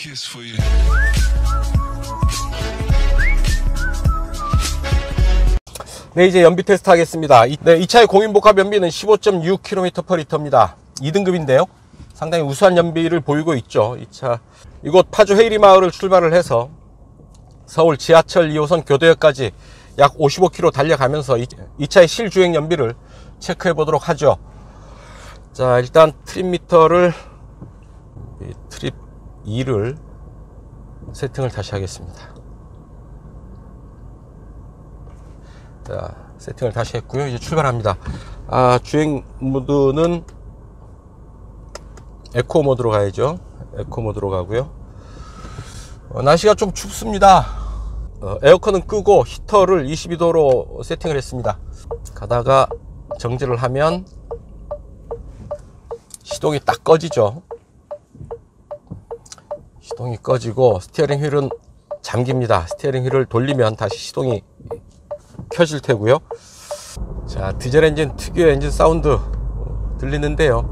kiss for you. 네, 이제 연비 테스트 하겠습니다. 네, 이 차의 공인복합 연비는 15.6km/L입니다. 2등급인데요. 상당히 우수한 연비를 보이고 있죠. 이 차, 이곳 파주 헤이리 마을을 출발을 해서 서울 지하철 2호선 교대역까지 약 55km 달려가면서 이 차의 실주행 연비를 체크해 보도록 하죠. 자, 일단 트립 미터를, 트립 2를 세팅을 다시 하겠습니다. 자, 세팅을 다시 했고요. 이제 출발합니다. 주행 모드는 에코 모드로 가야죠. 에코 모드로 가고요. 날씨가 좀 춥습니다. 에어컨은 끄고 히터를 22도로 세팅을 했습니다. 가다가 정지를 하면 시동이 딱 꺼지죠. 시동이 꺼지고 스티어링 휠은 잠깁니다. 스티어링 휠을 돌리면 다시 시동이 켜질 테고요. 자, 디젤 엔진 특유의 엔진 사운드 들리는데요.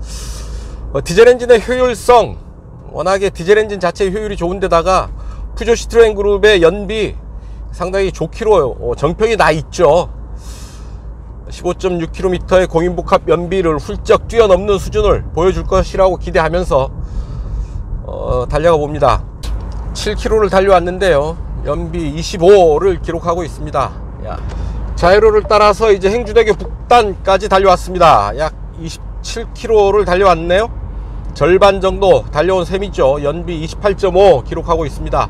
디젤 엔진의 효율성, 워낙에 디젤 엔진 자체의 효율이 좋은데다가 푸조 시트로엔 그룹의 연비 상당히 좋기로 정평이 나 있죠. 15.6km의 공인복합 연비를 훌쩍 뛰어넘는 수준을 보여줄 것이라고 기대하면서 달려가 봅니다. 7km를 달려왔는데요. 연비 25를 기록하고 있습니다. 자이로를 따라서 이제 행주대교 북단까지 달려왔습니다. 약 27km를 달려왔네요. 절반 정도 달려온 셈이죠. 연비 28.5 기록하고 있습니다.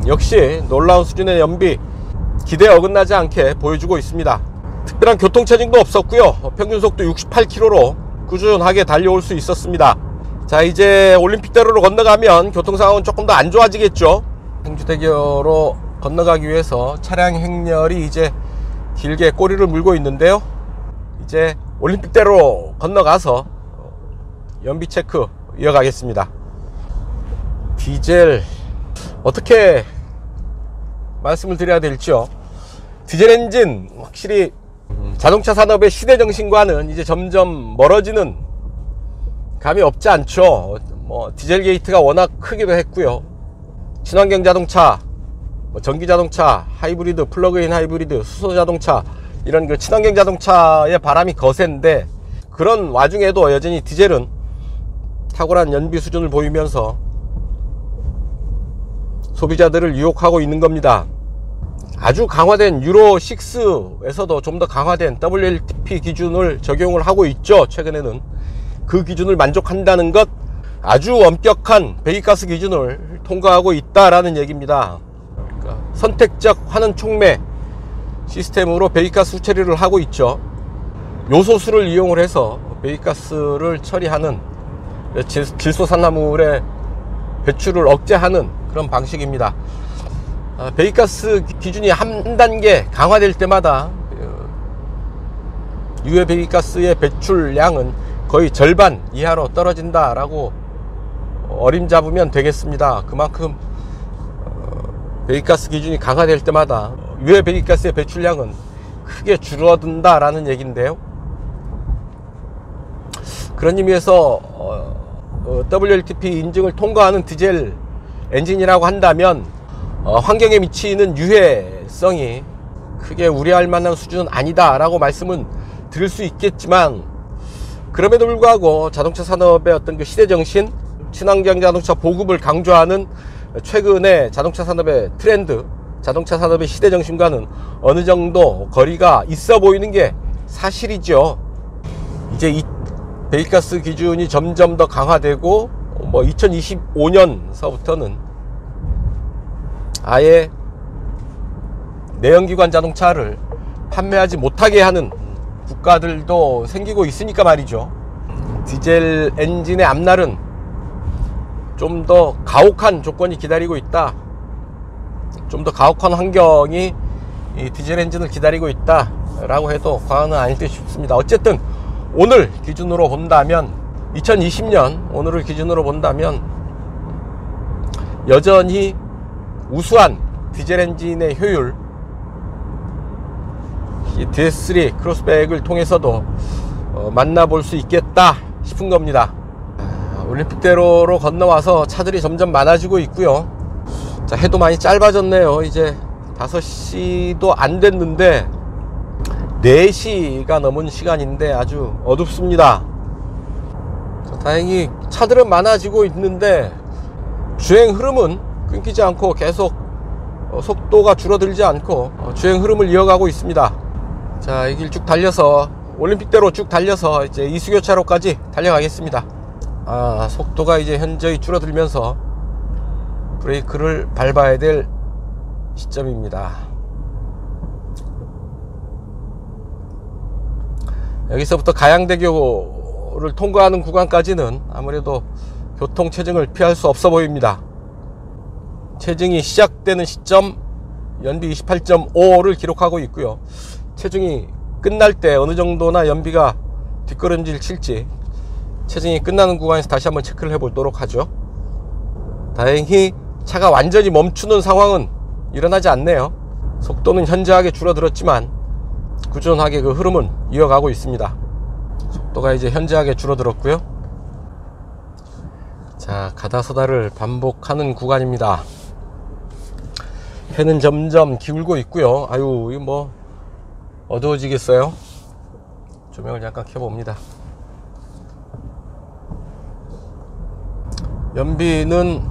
역시 놀라운 수준의 연비, 기대에 어긋나지 않게 보여주고 있습니다. 특별한 교통체증도 없었고요. 평균 속도 68km로 꾸준하게 달려올 수 있었습니다. 자, 이제 올림픽대로로 건너가면 교통상황은 조금 더 안 좋아지겠죠. 행주대교로 건너가기 위해서 차량 행렬이 이제 길게 꼬리를 물고 있는데요. 이제 올림픽대로 건너가서 연비 체크 이어가겠습니다. 디젤 어떻게 말씀을 드려야 될지요. 디젤 엔진 확실히 자동차 산업의 시대 정신과는 이제 점점 멀어지는 감이 없지 않죠. 디젤 게이트가 워낙 크기도 했고요. 친환경 자동차, 전기 자동차, 하이브리드, 플러그인 하이브리드, 수소 자동차, 이런 그 친환경 자동차의 바람이 거센데, 그런 와중에도 여전히 디젤은 탁월한 연비 수준을 보이면서 소비자들을 유혹하고 있는 겁니다. 아주 강화된 유로6에서도 좀 더 강화된 WLTP 기준을 적용을 하고 있죠. 최근에는 그 기준을 만족한다는 것, 아주 엄격한 배기가스 기준을 통과하고 있다라는 얘기입니다. 그러니까 선택적 환원 촉매 시스템으로 배기가스 후처리를 하고 있죠. 요소수를 이용을 해서 배기가스를 처리하는, 질소산화물의 배출을 억제하는 그런 방식입니다. 배기가스 기준이 한 단계 강화될 때마다 유해 배기가스의 배출량은 거의 절반 이하로 떨어진다라고 어림잡으면 되겠습니다. 그만큼 배기가스 기준이 강화될 때마다 유해 배기가스의 배출량은 크게 줄어든다라는 얘기인데요. 그런 의미에서 WLTP 인증을 통과하는 디젤 엔진이라고 한다면 환경에 미치는 유해성이 크게 우려할 만한 수준은 아니다 라고 말씀은 드릴 수 있겠지만, 그럼에도 불구하고 자동차 산업의 어떤 그 시대정신, 친환경 자동차 보급을 강조하는 최근의 자동차 산업의 트렌드, 자동차 산업의 시대정신과는 어느 정도 거리가 있어 보이는 게 사실이죠. 이제 이 배기가스 기준이 점점 더 강화되고 2025년서부터는 아예 내연기관 자동차를 판매하지 못하게 하는 국가들도 생기고 있으니까 말이죠. 디젤 엔진의 앞날은 좀 더 가혹한 조건이 기다리고 있다, 좀 더 가혹한 환경이 이 디젤 엔진을 기다리고 있다 라고 해도 과언은 아닐 듯 싶습니다. 어쨌든 오늘 기준으로 본다면, 2020년 오늘을 기준으로 본다면 여전히 우수한 디젤 엔진의 효율, 이 DS3 크로스백을 통해서도 만나볼 수 있겠다 싶은 겁니다. 올림픽대로로 건너와서 차들이 점점 많아지고 있고요. 자, 해도 많이 짧아졌네요. 이제 5시도 안 됐는데 4시가 넘은 시간인데 아주 어둡습니다. 자, 다행히 차들은 많아지고 있는데 주행 흐름은 끊기지 않고 계속 속도가 줄어들지 않고 주행 흐름을 이어가고 있습니다. 자, 이 길 쭉 달려서 올림픽대로 쭉 달려서 이제 이수교차로까지 달려가겠습니다. 속도가 이제 현저히 줄어들면서 브레이크를 밟아야 될 시점입니다. 여기서부터 가양대교를 통과하는 구간까지는 아무래도 교통 체증을 피할 수 없어 보입니다. 체증이 시작되는 시점 연비 28.5를 기록하고 있고요. 체증이 끝날 때 어느 정도나 연비가 뒷걸음질 칠지 체증이 끝나는 구간에서 다시 한번 체크를 해 보도록 하죠. 다행히 차가 완전히 멈추는 상황은 일어나지 않네요. 속도는 현저하게 줄어들었지만 꾸준하게 그 흐름은 이어가고 있습니다. 속도가 이제 현저하게 줄어들었고요. 자, 가다서다를 반복하는 구간입니다. 해는 점점 기울고 있고요. 아유, 이거 뭐 어두워지겠어요. 조명을 잠깐 켜봅니다. 연비는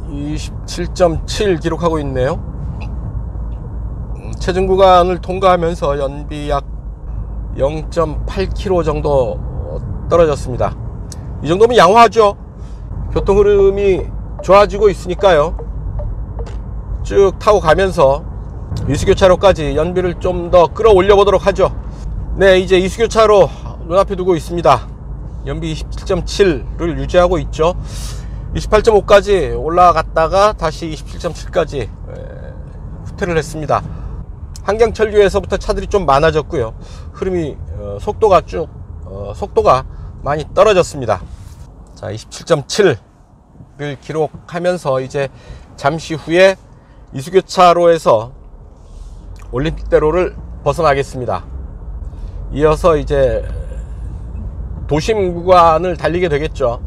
27.7 기록하고 있네요. 체증 구간을 통과하면서 연비 약 0.8km 정도 떨어졌습니다. 이 정도면 양호하죠. 교통 흐름이 좋아지고 있으니까요. 쭉 타고 가면서 이수교차로까지 연비를 좀 더 끌어올려 보도록 하죠. 네, 이제 이수교차로 눈앞에 두고 있습니다. 연비 27.7를 유지하고 있죠. 28.5까지 올라갔다가 다시 27.7까지 후퇴를 했습니다. 한경철교에서부터 차들이 좀 많아졌고요. 흐름이 속도가 많이 떨어졌습니다. 자, 27.7를 기록하면서 이제 잠시 후에 이수교차로에서 올림픽대로를 벗어나겠습니다. 이어서 이제 도심 구간을 달리게 되겠죠.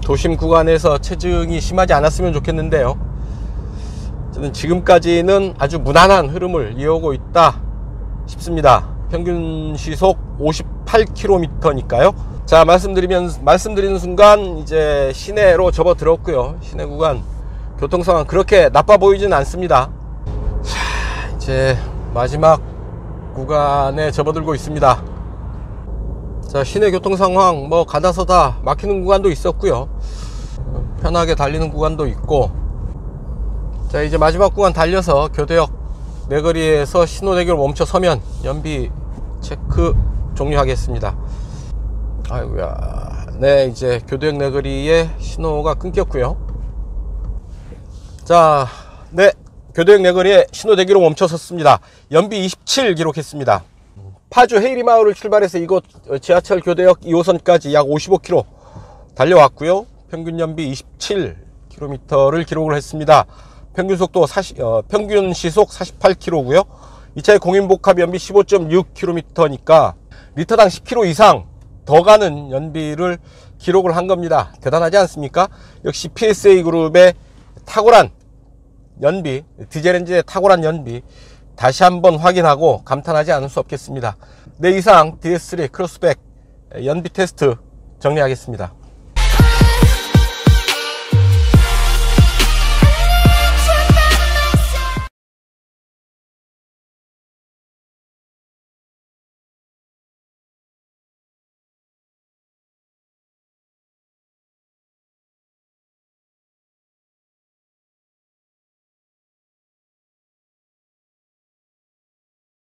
도심 구간에서 체증이 심하지 않았으면 좋겠는데요. 저는 지금까지는 아주 무난한 흐름을 이어오고 있다 싶습니다. 평균 시속 58km니까요. 자, 말씀드리는 순간 이제 시내로 접어들었고요. 시내 구간 교통 상황 그렇게 나빠 보이진 않습니다. 자, 이제 마지막 구간에 접어들고 있습니다. 자, 시내 교통 상황 뭐 가다서다 막히는 구간도 있었고요. 편하게 달리는 구간도 있고. 자, 이제 마지막 구간 달려서 교대역 내거리에서 신호대교를 멈춰 서면 연비 체크 종료하겠습니다. 아이고야. 네, 이제 교대역 내거리에 신호가 끊겼고요. 자, 네, 교대역 내거리에 신호대기로 멈춰 섰습니다. 연비 27 기록했습니다. 파주 헤이리마을을 출발해서 이곳 지하철 교대역 2호선까지 약 55km 달려왔고요. 평균 연비 27km를 기록을 했습니다. 평균 시속 48km고요. 이 차의 공인복합 연비 15.6km니까 리터당 10km 이상 더 가는 연비를 기록을 한 겁니다. 대단하지 않습니까? 역시 PSA 그룹의 탁월한 연비, 디젤 엔진의 탁월한 연비 다시 한번 확인하고 감탄하지 않을 수 없겠습니다. 네, 이상 DS3 크로스백 연비 테스트 정리하겠습니다.